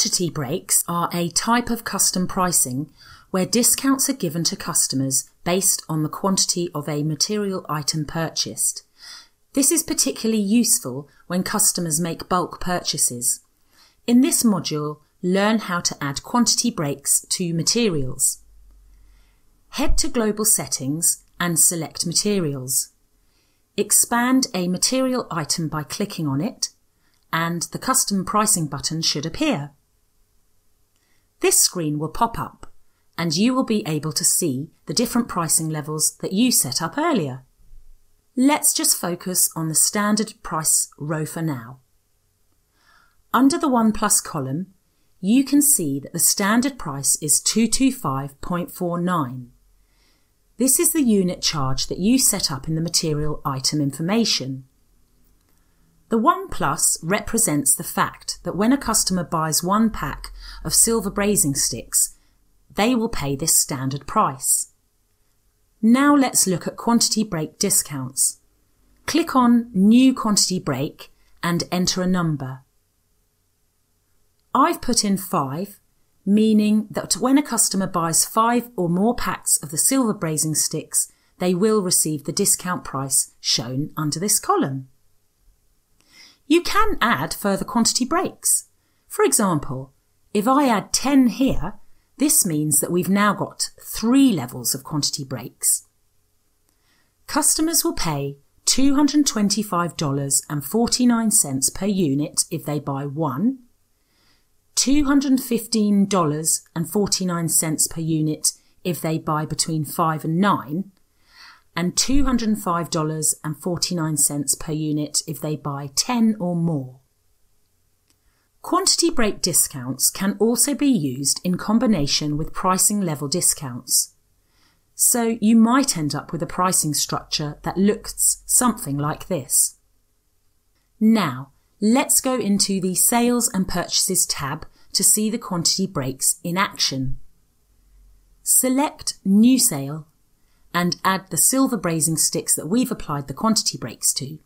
Quantity breaks are a type of custom pricing where discounts are given to customers based on the quantity of a material item purchased. This is particularly useful when customers make bulk purchases. In this module, learn how to add quantity breaks to materials. Head to Global Settings and select Materials. Expand a material item by clicking on it, and the Custom Pricing button should appear. This screen will pop up, and you will be able to see the different pricing levels that you set up earlier. Let's just focus on the standard price row for now. Under the 1 Plus column, you can see that the standard price is $225.49. This is the unit charge that you set up in the material item information. The 1 Plus represents the fact that when a customer buys 1 pack of silver brazing sticks, they will pay this standard price. Now let's look at quantity break discounts. Click on New Quantity Break and enter a number. I've put in 5, meaning that when a customer buys 5 or more packs of the silver brazing sticks, they will receive the discount price shown under this column. You can add further quantity breaks. For example, if I add 10 here, this means that we've now got 3 levels of quantity breaks. Customers will pay $225.49 per unit if they buy 1, $215.49 per unit if they buy between 5 and 9, and $205.49 per unit if they buy 10 or more. Quantity break discounts can also be used in combination with pricing level discounts. So you might end up with a pricing structure that looks something like this. Now, let's go into the Sales and Purchases tab to see the quantity breaks in action. Select New Sale and add the silver brazing sticks that we've applied the quantity breaks to.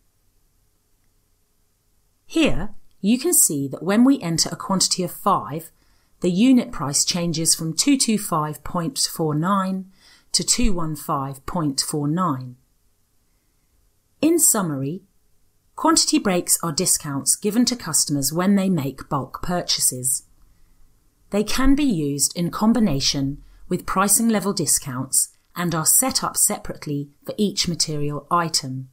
Here, you can see that when we enter a quantity of 5, the unit price changes from $225.49 to $215.49. In summary, quantity breaks are discounts given to customers when they make bulk purchases. They can be used in combination with pricing level discounts and are set up separately for each material item.